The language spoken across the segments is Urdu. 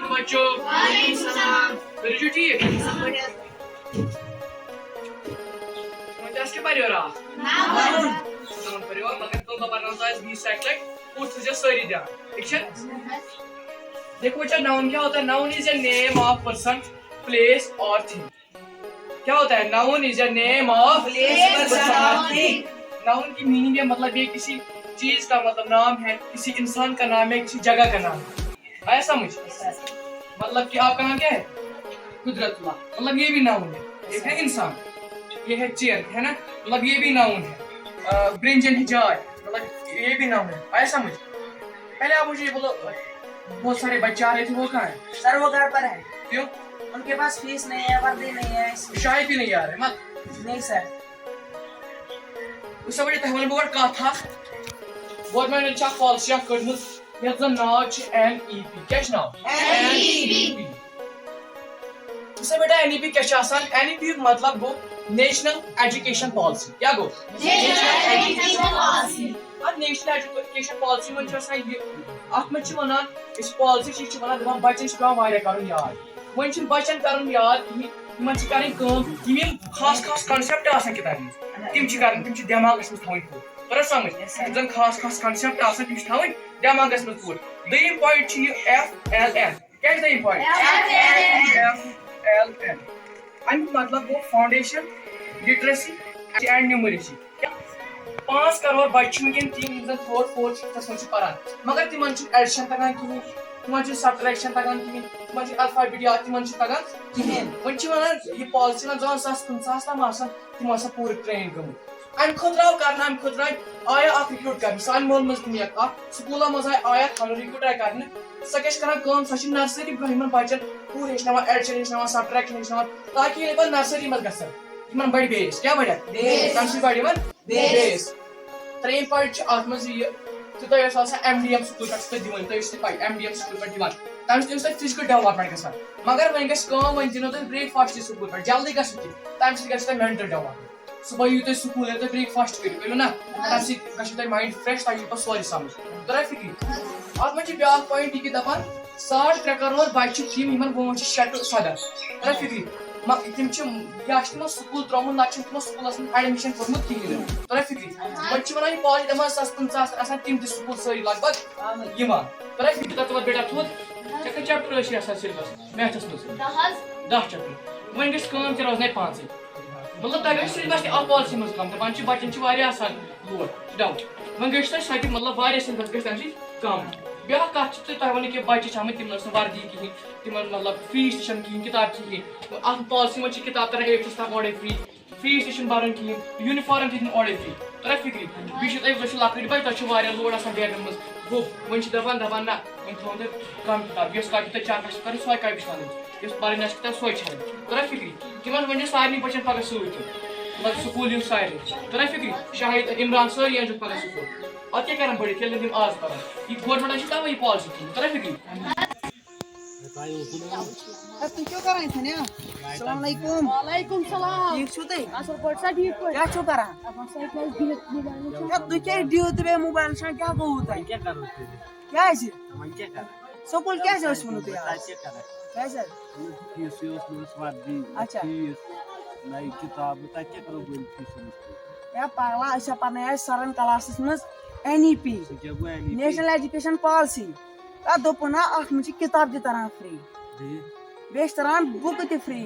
بچوں میری ٹھیک ٹیسٹ پریو رات پریو مگر تم پہ 20 سیکنڈ پوچھ ساری دھیان ٹھیک ہے. دیکھو بچہ ناؤن کیا ہوتا ہے. Noun is a name of person place اور تھنگ. کیا ہوتا ہے noun is a name of person. Noun کی میننگ ہے مطلب یہ کسی چیز کا مطلب نام ہے, کسی انسان کا نام ہے, کسی جگہ کا نام ہے. آیا سمجھ؟ مطلب کہ آپ کا نام کیا ہے قدرت اللہ, مطلب یہ بھی ناؤن ہے. ایک ہے انسان, یہ ہے چیئر ہے نا, مطلب یہ بھی ناؤن ہے. برنجن ہے جائے, مطلب یہ بھی ناؤن ہے. آیا سمجھ؟ پہلے آپ مجھے یہ بولو, بہت سارے بچے آ رہے تھے, وہ کہاں ہیں؟ سر وہ گھر پر ہے. کیوں؟ ان کے پاس فیس نہیں ہے, وردی نہیں ہے. شاید بھی نہیں آ رہے مت نہیں سر. اس سے بڑے تحول بور کہا تھا گورنمنٹ چھا پالیسی اخ کڑمت یتھ زن ناو چھ NEP. کیا چھ ناو؟ NEP. اس سے بیٹا NEP کیا چھ آسان؟ NEP مطلب گو نیشنل ایجوکیشن پالیسی. کیا گو؟ National education policy. اب نیشنل ایجوکیشن پالیسی من چھ آسان یہ اتھ من چھ ونان اس پالیسی چھ ونان دپان بچن چھ پیوان واریاہ کرن یاد. ون چھ بچن کرن یاد تمن چھ کرن کٲم یم خاص خاص کنسیپٹ آسان کتابن مَنٛز تم چھ کرن, تم چھ دٮ۪ماغس منٛز تھاوٕنۍ پوٗرٕ. ترٛٲو سمجھ؟ یم زن خاص خاص کنسیپٹ آسان تم چھ تھاوٕنۍ دٮ۪ماغس منٛز پوٗرٕ. دوٚیِم پویِنٹ چھ یہ FLN. کیا چھ دوٚیِم پویِنٹ؟ FLN. امیُک مطلب گوٚو فاوُنڈیشن لٹریسی اینڈ نیومریسی. 5 کروڑ بچہ چھ ونکٮ۪ن تِم یم زن 4th 5th منٛز چھ پران مگر تمن چھ ایڈیشن تگان کِہیٖنۍ, تمن چھ سبٹریکشن تگان کِہیٖنۍ, تمن چھ الفابیٹ یاد تمن چھ تگان کِہیٖنۍ. وۄنۍ چھ ونان یہ پالیسی نا 2015 تام آسان تم آسان پوٗرٕ ٹرین گٔمٕتۍ. امہ خٲطرٕ آو کرنہٕ, امہ خٲطرٕ آیا اکھ رِکروٗٹ کرنہٕ سانہِ مٲلۍ منٛز تہِ اکھ سکوٗلن منٛز آیا رِکروٗٹ آیہِ کرنہٕ. سۄ کیٛاہ چھِ کران کٲم, سۄ چھِ نرسری برونٛہہ یِمن بچن پوٗرٕ ہیٚچھناوان ایڈیشن ہیٚچھناوان سبٹریکشن ہیٚچھناوان تاکہ ییٚلہِ پتہٕ نرسری منٛز گژھن یِمن بڑِ بیس. کیٛاہ بڑِ تمہِ سۭتۍ بڑِ یِمن بیس. ترٛیٚیِم پویِنٹ چھُ اتھ منٛز یہِ تہٕ تۄہہِ ٲسۍ آسان MDM سکوٗل پٮ۪ٹھ چھُ تۄہہِ دِوان, تۄہہِ ٲسۍ پاے MDM سکوٗل پٮ۪ٹھ دِوان. تمہِ سۭتۍ اوس تۄہہِ فزکل ڈیولپمنٹ گژھان. مگر وۄنۍ گژھِ کٲم, وۄنۍ دِنو تۄہہِ بریک فاسٹ تہِ سکوٗل پٮ۪ٹھ جلدی گژھِ کینٛہہ, تمہِ سۭتۍ گژھِ تۄہہِ مینٹل ڈیولپمنٹ. صبح یِیِو تُہۍ سکوٗل ییٚلہِ تُہۍ بریک فاسٹ کٔرِو نا تمہِ سۭتۍ گژھِ تۄہہِ مایِنڈ فرٛیش, تۄہہِ یی پتہٕ سورُے سمجھ. تۄہہِ فِکرِ اتھ منٛز چھُ بیاکھ پویِنٹ یہِ کہِ دپان 3.5 کروڑ بچہِ چھِ تِم یِمن وٲنٛس چھِ 6 ٹُو 17. تۄہہِ فِکرِ تم چھِ یا چھِ تِمن سکوٗل ترٛوومُت نتہٕ چھُنہٕ تِمن سکوٗلس منٛز ایڈمِشن کوٚرمُت کِہیٖنۍ نہٕ. تۄہہِ فِکرِ وۄنۍ چھِ ونان یہِ پالیسی دپان 15 آسان تِم تہِ سکوٗل سٲری لگ بگ یِوان. تۄہہِ فِکرِ تۄہہِ تُلو بیٹا تھوٚد ژےٚ کٔژ چیپٹر ٲسۍ آسان سیلبس میتھس منٛز؟ 10 چیپٹر. وۄنۍ گژھِ کٲم ژےٚ روزنَے 5. مطلب تۄہہِ گژھِ سیلبس تہِ اتھ پالیسی منٛز کم, دپان چھِ بچن چھِ واریاہ آسان لوڈ ڈاوُٹ. وۄنۍ گژھِ تۄہہِ سۄ تہِ مطلب واریاہ سیلبس گژھِ تمہِ سۭتۍ کم. بیاکھ کتھ چھِ تۄہہِ ونو کہِ بچہِ چھِ آمٕتۍ تِمن ٲس نہٕ وردی کِہیٖنۍ, تِمن مطلب فیس تہِ چھنہٕ کِہیٖنۍ, کِتاب چھِ کِہیٖنۍ. اتھ پالیسی منٛز چھِ کِتاب تران 8th تام اورَے فری, فیس تہِ چھُنہٕ بَرُن کِہیٖنۍ, یوٗنِفارم تہِ دِنۍ اورَے فری. تۄہہِ فِکرِ بیٚیہِ چھُ تۄہہِ لۄکٕٹۍ بچہِ تۄہہِ چھُ واریاہ لوڈ آسان بیگن منٛز. گوٚو وۄنۍ چھِ دپان نہ وۄنۍ تھاوُن تۄہہِ کم کِتاب, یۄس کاپی تۄہہِ چیک آسہِ کرٕنۍ سۄے کاپی چھِ ونٕنۍ, یۄس پرٕنۍ آسہِ کِتاب سۄے چھَنٕنۍ. تۄہہِ فِکرِ تِمن ؤنِو سارنٕے بچن پگاہ سۭتۍ مطلب سکوٗل یِن سارنٕے. تۄہہِ فِکرِ شاہد عمران سٲری أنۍزیٚکھ پگاہ سکوٗل. اتھ کیٛاہ کرن پٔرِتھ ییٚلہِ نہٕ تِم آز پران. یہِ گورمنٹن چھِ تَوے یہِ پالیسی تھٲومٕژ. تۄہہِ فِکرِ تُہۍ کیٛاہ کران ییٚتھن یا؟ السلام علیکم. وعلیکم السلام. ٹھیٖک چھِو تُہۍ؟ اصل پٲٹھۍ سا ٹھیٖک پٲٹھۍ. کیٛاہ چھِو کران؟ تُہۍ کیٛازِ دِیِو تہٕ بیٚیہِ موبایل وٕچھان کیٛاہ گوٚووٕ تۄہہِ؟ کیٛازِ سکوٗل کیٛازِ ٲسوٕ نہٕ تُہۍ آز؟ کیٛازِ اچھا یا پگلا أسۍ ہا پرنٲے اَسہِ سرن کلاسس منٛز NEP نیشنل ایجوکیشن پالسی. تتھ دوٚپُن ہا اتھ منٛز چھِ کِتاب تہِ تران فری, بیٚیہِ چھِ تران بُکہٕ تہِ فری,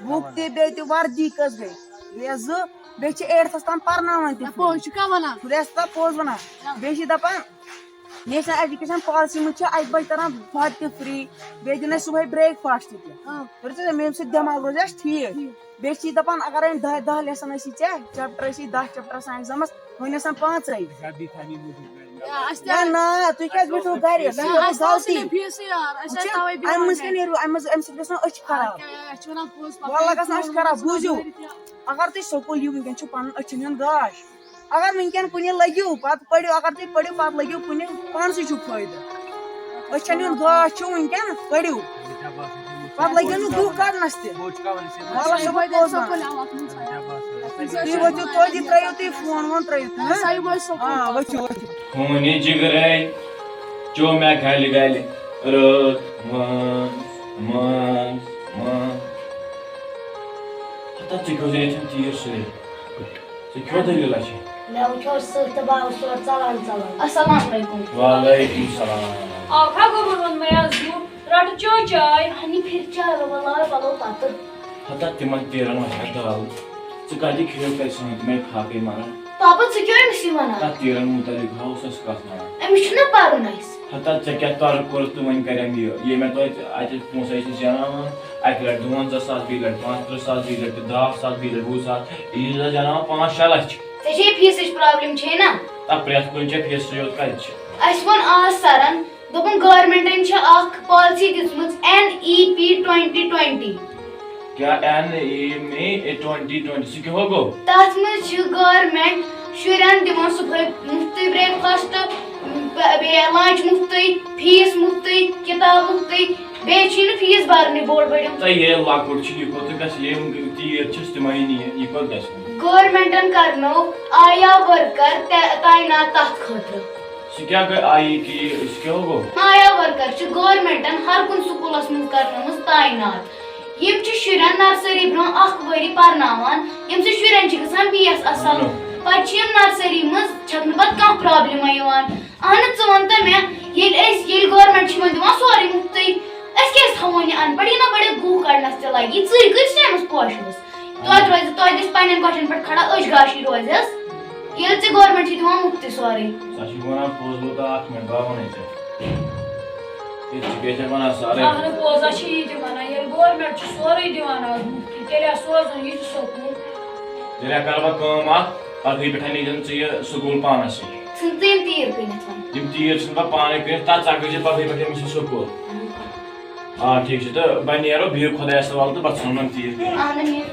بُک تہِ بیٚیہِ تہِ وردی کٔژ گٔے 2 بیٚیہِ چھِ 8th تام پرناوان تہِ. خۄدایس تل پوٚز ونان. بیٚیہِ چھِ دپان نیشنل ایجوکیشن پالسی منٛز چھِ اکہِ بجہِ تران بتہٕ تہِ فری, بیٚیہِ دِن اَسہِ صبحٲے بریک فاسٹ تہِ. ییٚمہِ سۭتۍ دٮ۪ماغ روزِ اَسہِ ٹھیٖک. بیٚیہِ چھِ دپان اگر وۄنۍ 10 لیسن ٲسی ژےٚ چیپٹر ٲسی 10 چیپٹر آسان ایگزامس وۄنۍ آسان 5. نہ تُہۍ کیٛازِ بیٖٹھِو گرِ؟ غلطی امہِ منٛز کیٛاہ نیرِو, امہِ سۭتۍ گژھن أچھ خراب. واللہ گژھن أچھ خراب. بوٗزِو اگر تُہۍ سکوٗل یِیِو ؤنکیٚن چھُ پنُن أچھن ہُنٛد گاش. اگر ؤنکیٚن کُنہِ لٔگِو پتہٕ پٔرِو, اگر تُہۍ پٔرِو پتہٕ لٔگِو کُنہِ پانسٕے چھُو فٲیدٕ. أچھن ہُنٛد گاش چھُ ؤنکیٚن پٔرِو پتہٕ لٔگِو نہٕ دُہ کڑنس تہِ. واللہ چھُ بہٕ پوٚز ونان. تُہۍ ؤتھِو توتہِ ترٲیِو تُہۍ فون وون ترٲیِو تُہۍ. ؤتھِو ؤتھِو. خوٗنہِ جِگرے چو مےٚ گلہِ گلہِ رٲتھ منٛز ہتا ژےٚ کیٛاہ ییٚتٮ۪ن تیٖر سۭتۍ ژےٚ کیٛاہ دٔلیٖلہ چھِ مےٚ وٕچھو سۭتۍ تہٕ بہٕ آوُس تورٕ ژلان ژلان. السلام علیکم. وعلیکُم سلام آفا گوٚمُت ووٚن مےٚ آز رٹہٕ چٲے چاے. ہنی پھِرِ چاے بہٕ لاے پلو پتہٕ. ہتا تِمن تیٖرن وَسا دال ژٕ کَتہِ کھیٚیو کَتہِ سۭتۍ تِمے فاقے ماران پاپا ژٕ کیٛاہ أمِس یہِ وَنان؟ تَتھ تیٖرن مُتعلِق ہاوُس اَسہِ کَتھ وَنان أمِس چھُنہ پرُن اَسہِ. ہتا ژےٚ کیٛاہ طرف کوٚرُتھ تہٕ وۄنۍ کَرٮ۪م یہِ مےٚ توتہِ اَتہِ پونٛسہٕ ٲسۍ زیناوان اَکہِ لَٹہِ 52,000 بیٚیہِ لَٹہِ 35,000 بیٚیہِ لَٹہِ 10,000 بیٚیہِ لَٹہِ 20,000 ییٖژ زیناوان 5-6 لَچھ. ژےٚ چھے فیٖسٕچ پرٛابلِم چھے نا؟ تَتھ پرٛٮ۪تھ کُنہِ چھےٚ فیٖسٕے یوت کَتہِ چھِ. اَسہِ ووٚن آز سرن دوٚپُن گورمٮ۪نٛٹن چھِ اکھ پالسی دِژمٕژ NEP 2020. کیٛاہ NEP 2020 سُہ کیٛاہ گوٚو؟ تتھ منٛز چھِ گورمٮ۪نٛٹ شُرٮ۪ن دِوان صُبحٲے مُفتٕے برٛیک فاسٹ بیٚیہِ لنچ مُفتٕے فیٖس مُفتٕے کِتاب مُفتٕے بیٚیہِ چھُے نہٕ فیٖس برنٕے بوٚڑ بٔڑِم. تہٕ ییٚلہِ لۄکُٹ چھُ یہِ کوٚت گژھِ یِم تیٖر چھِس تِمے نِیہِ یہِ کوٚت گژھِ گورمٮ۪نٛٹن کرنو آیا ؤرکر تعینات تتھ خٲطرٕ. سُہ کیٛاہ گٔے IEP سُہ کیٛاہ گوٚو؟ آیا ؤرکر چھِ گورمٮ۪نٹن ہر کُنہِ سکوٗلس منٛز کرنٲمٕژ تعینات. یِم چھِ شُرٮ۪ن نرسری برٛونٛہہ 1 ؤری پرناوان ییٚمہِ سۭتۍ شُرٮ۪ن چھِ گژھان بیس اصل پتہٕ چھِ یِم نرسری منٛز چھکھ نہٕ پتہٕ کانٛہہ پرٛابلِما یِوان. اہن ژٕ وَن تہٕ مےٚ ییٚلہِ گورمٮ۪نٹ چھِ یِمن دِوان سورُے مُفتٕے أسۍ کیٛازِ تھاوون یہِ ان پڑھ یہِ نا بڑِ گُہہ کڑنس تہِ لگہِ ژٕے کۭتِس ٹایمس پوشہوس توتہِ گژھِ پننٮ۪ن کۄٹھٮ۪ن پٮ۪ٹھ کھڑا أچھ گاشی روزٮ۪س ییٚلہِ ژےٚ گورمٮ۪نٹ چھِ دِوان مُفتٕے سورُے. سۄ چھِ وَنان پوٚز گوٚو تہٕ 1 مِنٹ بہٕ وَنَے ژےٚ ژٕ کیٛاہ چھَکھ وَنان سارے اہنُ پوٚز ہا چھِ یہِ تہِ وَنان ییٚلہِ گورمٮ۪نٹ چھُ سورُے دِوان آز مُفتٕے تیٚلہِ ہا سوزُن یہِ تہِ سکوٗل. تیٚلہِ ہا کَرٕ بہٕ کٲم اکھ پگہٕے پٮ۪ٹھ نیٖزٮ۪ن ژٕ یہِ سکوٗل پانس سۭتۍ. ژھٕن ژٕ یِم تیٖر کٕنِتھ وۄنۍ. یِم تیٖر چھُس بہٕ پانے کٔرِتھ تَتھ ژٕ گٔژھِتھ پگہٕے پٮ۪ٹھ أمِس یہِ سکوٗل. آ ٹھیٖک چھُ تہٕ بہٕ نیرو بِہِو خۄدایَس حوالہٕ تہٕ بہٕ ژھٕنَن تیٖر. اہن نیٖر.